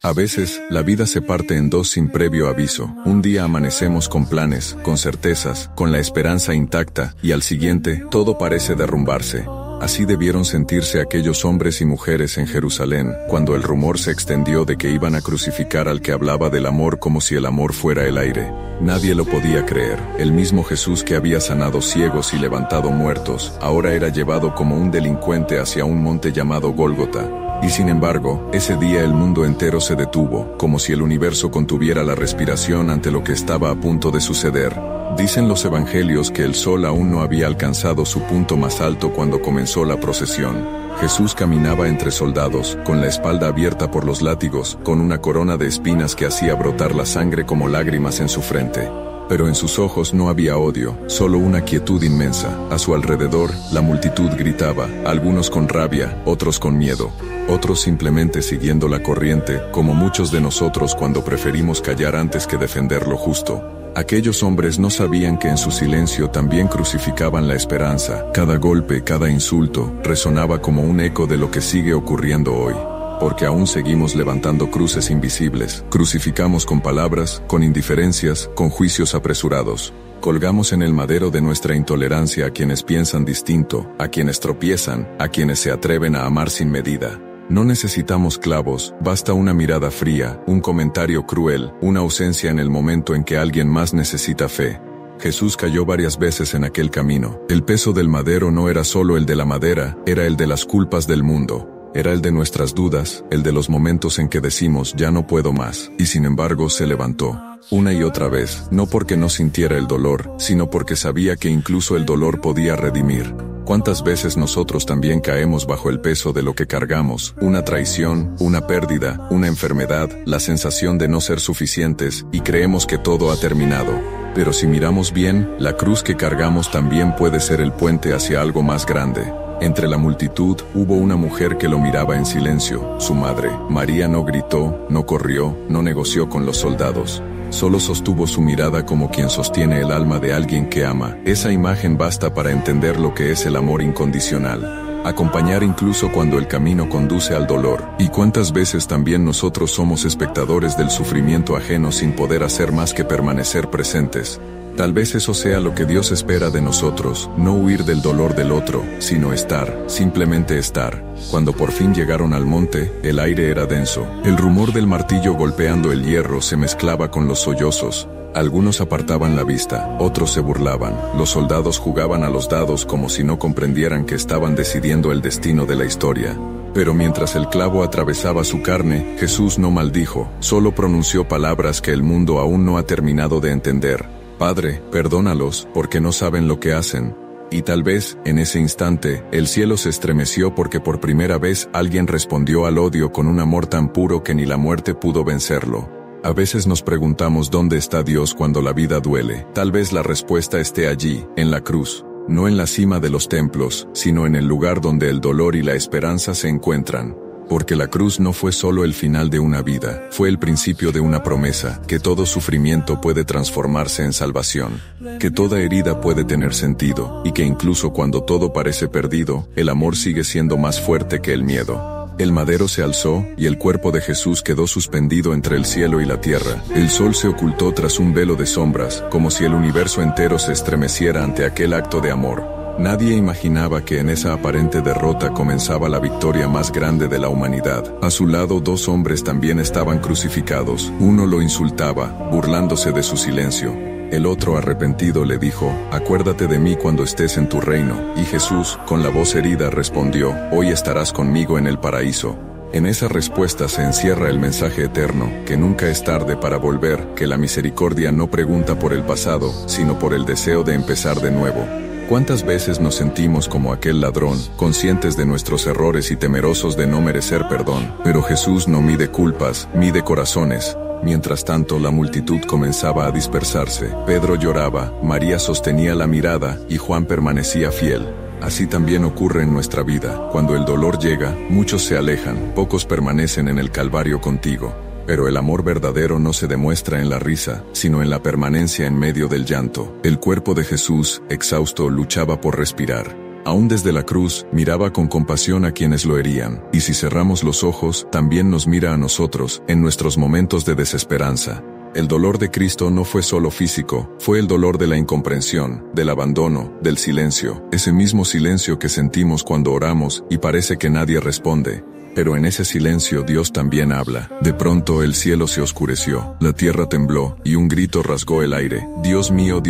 A veces, la vida se parte en dos sin previo aviso. Un día amanecemos con planes, con certezas, con la esperanza intacta, y al siguiente, todo parece derrumbarse. Así debieron sentirse aquellos hombres y mujeres en Jerusalén, cuando el rumor se extendió de que iban a crucificar al que hablaba del amor como si el amor fuera el aire. Nadie lo podía creer. El mismo Jesús que había sanado ciegos y levantado muertos, ahora era llevado como un delincuente hacia un monte llamado Gólgota. Y sin embargo, ese día el mundo entero se detuvo, como si el universo contuviera la respiración ante lo que estaba a punto de suceder. Dicen los evangelios que el sol aún no había alcanzado su punto más alto cuando comenzó la procesión. Jesús caminaba entre soldados, con la espalda abierta por los látigos, con una corona de espinas que hacía brotar la sangre como lágrimas en su frente. Pero en sus ojos no había odio, solo una quietud inmensa. A su alrededor, la multitud gritaba, algunos con rabia, otros con miedo, otros simplemente siguiendo la corriente, como muchos de nosotros cuando preferimos callar antes que defender lo justo. Aquellos hombres no sabían que en su silencio también crucificaban la esperanza. Cada golpe, cada insulto, resonaba como un eco de lo que sigue ocurriendo hoy. Porque aún seguimos levantando cruces invisibles. Crucificamos con palabras, con indiferencias, con juicios apresurados. Colgamos en el madero de nuestra intolerancia a quienes piensan distinto, a quienes tropiezan, a quienes se atreven a amar sin medida. No necesitamos clavos, basta una mirada fría, un comentario cruel, una ausencia en el momento en que alguien más necesita fe. Jesús cayó varias veces en aquel camino. El peso del madero no era solo el de la madera, era el de las culpas del mundo. Era el de nuestras dudas, el de los momentos en que decimos ya no puedo más, y sin embargo se levantó. Una y otra vez, no porque no sintiera el dolor, sino porque sabía que incluso el dolor podía redimir. ¿Cuántas veces nosotros también caemos bajo el peso de lo que cargamos? Una traición, una pérdida, una enfermedad, la sensación de no ser suficientes, y creemos que todo ha terminado. Pero si miramos bien, la cruz que cargamos también puede ser el puente hacia algo más grande. Entre la multitud, hubo una mujer que lo miraba en silencio, su madre. María no gritó, no corrió, no negoció con los soldados. Solo sostuvo su mirada como quien sostiene el alma de alguien que ama. Esa imagen basta para entender lo que es el amor incondicional. Acompañar incluso cuando el camino conduce al dolor. ¿Y cuántas veces también nosotros somos espectadores del sufrimiento ajeno sin poder hacer más que permanecer presentes? Tal vez eso sea lo que Dios espera de nosotros, no huir del dolor del otro, sino estar, simplemente estar. Cuando por fin llegaron al monte, el aire era denso. El rumor del martillo golpeando el hierro se mezclaba con los sollozos. Algunos apartaban la vista, otros se burlaban. Los soldados jugaban a los dados como si no comprendieran que estaban decidiendo el destino de la historia. Pero mientras el clavo atravesaba su carne, Jesús no maldijo, solo pronunció palabras que el mundo aún no ha terminado de entender. Padre, perdónalos, porque no saben lo que hacen. Y tal vez, en ese instante, el cielo se estremeció porque por primera vez alguien respondió al odio con un amor tan puro que ni la muerte pudo vencerlo. A veces nos preguntamos dónde está Dios cuando la vida duele. Tal vez la respuesta esté allí, en la cruz. No en la cima de los templos, sino en el lugar donde el dolor y la esperanza se encuentran. Porque la cruz no fue solo el final de una vida, fue el principio de una promesa, que todo sufrimiento puede transformarse en salvación, que toda herida puede tener sentido, y que incluso cuando todo parece perdido, el amor sigue siendo más fuerte que el miedo. El madero se alzó, y el cuerpo de Jesús quedó suspendido entre el cielo y la tierra. El sol se ocultó tras un velo de sombras, como si el universo entero se estremeciera ante aquel acto de amor. Nadie imaginaba que en esa aparente derrota comenzaba la victoria más grande de la humanidad. A su lado dos hombres también estaban crucificados. Uno lo insultaba, burlándose de su silencio. El otro, arrepentido, le dijo, «Acuérdate de mí cuando estés en tu reino». Y Jesús, con la voz herida, respondió, «Hoy estarás conmigo en el paraíso». En esa respuesta se encierra el mensaje eterno, que nunca es tarde para volver, que la misericordia no pregunta por el pasado, sino por el deseo de empezar de nuevo. ¿Cuántas veces nos sentimos como aquel ladrón, conscientes de nuestros errores y temerosos de no merecer perdón? Pero Jesús no mide culpas, mide corazones. Mientras tanto, la multitud comenzaba a dispersarse. Pedro lloraba, María sostenía la mirada, y Juan permanecía fiel. Así también ocurre en nuestra vida. Cuando el dolor llega, muchos se alejan, pocos permanecen en el Calvario contigo. Pero el amor verdadero no se demuestra en la risa, sino en la permanencia en medio del llanto. El cuerpo de Jesús, exhausto, luchaba por respirar. Aún desde la cruz, miraba con compasión a quienes lo herían, y si cerramos los ojos, también nos mira a nosotros, en nuestros momentos de desesperanza. El dolor de Cristo no fue solo físico, fue el dolor de la incomprensión, del abandono, del silencio, ese mismo silencio que sentimos cuando oramos y parece que nadie responde. Pero en ese silencio Dios también habla. De pronto el cielo se oscureció, la tierra tembló, y un grito rasgó el aire. Dios mío,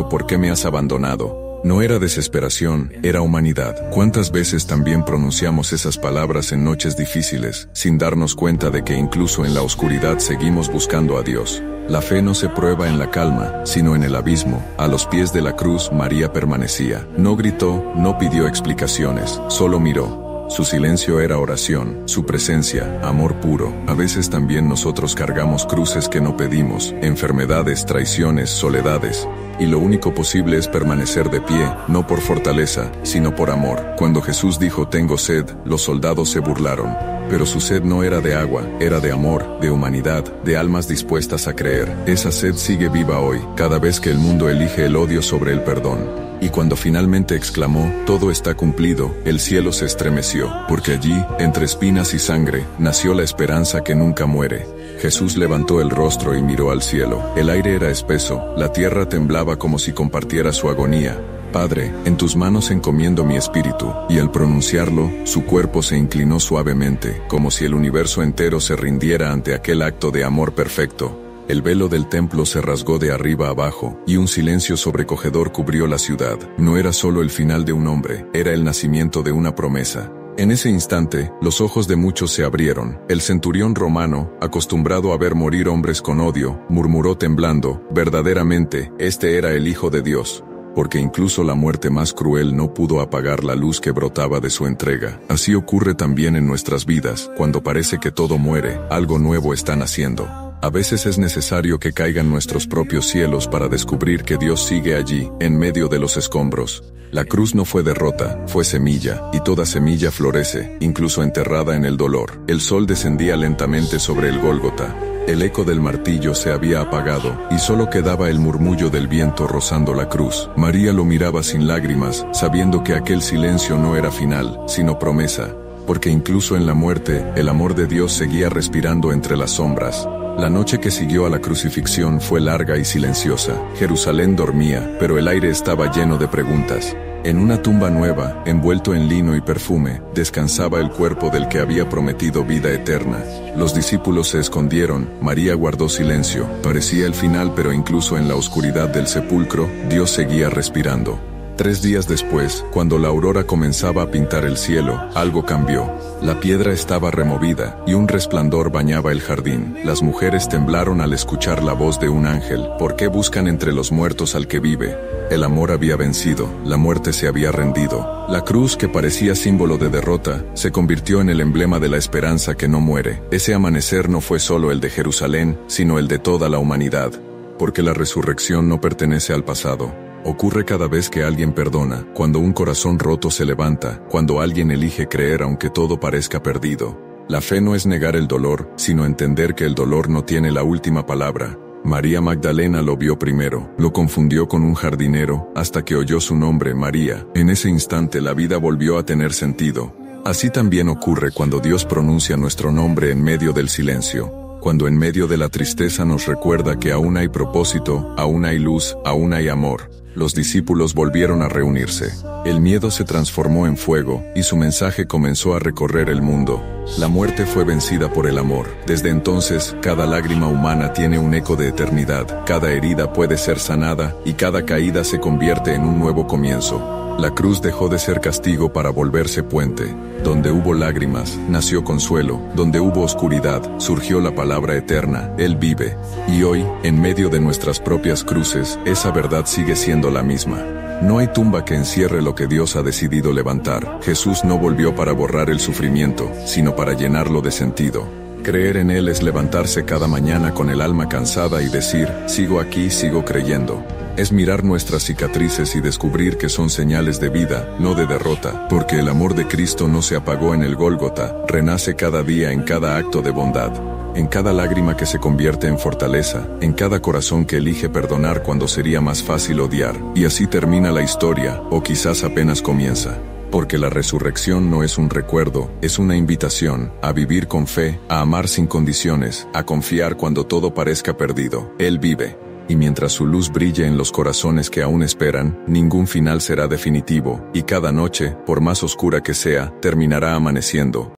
¿por qué me has abandonado? No era desesperación, era humanidad. ¿Cuántas veces también pronunciamos esas palabras en noches difíciles, sin darnos cuenta de que incluso en la oscuridad seguimos buscando a Dios? La fe no se prueba en la calma, sino en el abismo. A los pies de la cruz, María permanecía. No gritó, no pidió explicaciones, solo miró. Su silencio era oración, su presencia, amor puro. A veces también nosotros cargamos cruces que no pedimos, enfermedades, traiciones, soledades. Y lo único posible es permanecer de pie, no por fortaleza, sino por amor. Cuando Jesús dijo tengo sed, los soldados se burlaron. Pero su sed no era de agua, era de amor, de humanidad, de almas dispuestas a creer. Esa sed sigue viva hoy, cada vez que el mundo elige el odio sobre el perdón. Y cuando finalmente exclamó, todo está cumplido, el cielo se estremeció, porque allí, entre espinas y sangre, nació la esperanza que nunca muere. Jesús levantó el rostro y miró al cielo. El aire era espeso, la tierra temblaba como si compartiera su agonía. Padre, en tus manos encomiendo mi espíritu, y al pronunciarlo, su cuerpo se inclinó suavemente, como si el universo entero se rindiera ante aquel acto de amor perfecto. El velo del templo se rasgó de arriba abajo, y un silencio sobrecogedor cubrió la ciudad. No era solo el final de un hombre, era el nacimiento de una promesa. En ese instante, los ojos de muchos se abrieron. El centurión romano, acostumbrado a ver morir hombres con odio, murmuró temblando, verdaderamente, este era el Hijo de Dios. Porque incluso la muerte más cruel no pudo apagar la luz que brotaba de su entrega. Así ocurre también en nuestras vidas, cuando parece que todo muere, algo nuevo está naciendo. A veces es necesario que caigan nuestros propios cielos para descubrir que Dios sigue allí, en medio de los escombros. La cruz no fue derrota, fue semilla, y toda semilla florece, incluso enterrada en el dolor. El sol descendía lentamente sobre el Gólgota. El eco del martillo se había apagado, y solo quedaba el murmullo del viento rozando la cruz. María lo miraba sin lágrimas, sabiendo que aquel silencio no era final, sino promesa, porque incluso en la muerte, el amor de Dios seguía respirando entre las sombras. La noche que siguió a la crucifixión fue larga y silenciosa. Jerusalén dormía, pero el aire estaba lleno de preguntas. En una tumba nueva, envuelto en lino y perfume, descansaba el cuerpo del que había prometido vida eterna. Los discípulos se escondieron, María guardó silencio. Parecía el final, pero incluso en la oscuridad del sepulcro, Dios seguía respirando. 3 días después, cuando la aurora comenzaba a pintar el cielo, algo cambió. La piedra estaba removida, y un resplandor bañaba el jardín. Las mujeres temblaron al escuchar la voz de un ángel. ¿Por qué buscan entre los muertos al que vive? El amor había vencido, la muerte se había rendido. La cruz, que parecía símbolo de derrota, se convirtió en el emblema de la esperanza que no muere. Ese amanecer no fue solo el de Jerusalén, sino el de toda la humanidad. Porque la resurrección no pertenece al pasado. Ocurre cada vez que alguien perdona, cuando un corazón roto se levanta, cuando alguien elige creer aunque todo parezca perdido. La fe no es negar el dolor, sino entender que el dolor no tiene la última palabra. María Magdalena lo vio primero, lo confundió con un jardinero, hasta que oyó su nombre, María. En ese instante la vida volvió a tener sentido. Así también ocurre cuando Dios pronuncia nuestro nombre en medio del silencio. Cuando en medio de la tristeza nos recuerda que aún hay propósito, aún hay luz, aún hay amor. Los discípulos volvieron a reunirse. El miedo se transformó en fuego, y su mensaje comenzó a recorrer el mundo. La muerte fue vencida por el amor. Desde entonces, cada lágrima humana tiene un eco de eternidad, cada herida puede ser sanada, y cada caída se convierte en un nuevo comienzo. La cruz dejó de ser castigo para volverse puente. Donde hubo lágrimas, nació consuelo. Donde hubo oscuridad, surgió la palabra eterna. Él vive. Y hoy, en medio de nuestras propias cruces, esa verdad sigue siendo la misma. No hay tumba que encierre lo que Dios ha decidido levantar. Jesús no volvió para borrar el sufrimiento, sino para llenarlo de sentido. Creer en Él es levantarse cada mañana con el alma cansada y decir, sigo aquí, sigo creyendo. Es mirar nuestras cicatrices y descubrir que son señales de vida, no de derrota, porque el amor de Cristo no se apagó en el Gólgota, renace cada día en cada acto de bondad. en cada lágrima que se convierte en fortaleza, en cada corazón que elige perdonar cuando sería más fácil odiar. Y así termina la historia, o quizás apenas comienza. Porque la resurrección no es un recuerdo, es una invitación a vivir con fe, a amar sin condiciones, a confiar cuando todo parezca perdido. Él vive. Y mientras su luz brille en los corazones que aún esperan, ningún final será definitivo, y cada noche, por más oscura que sea, terminará amaneciendo.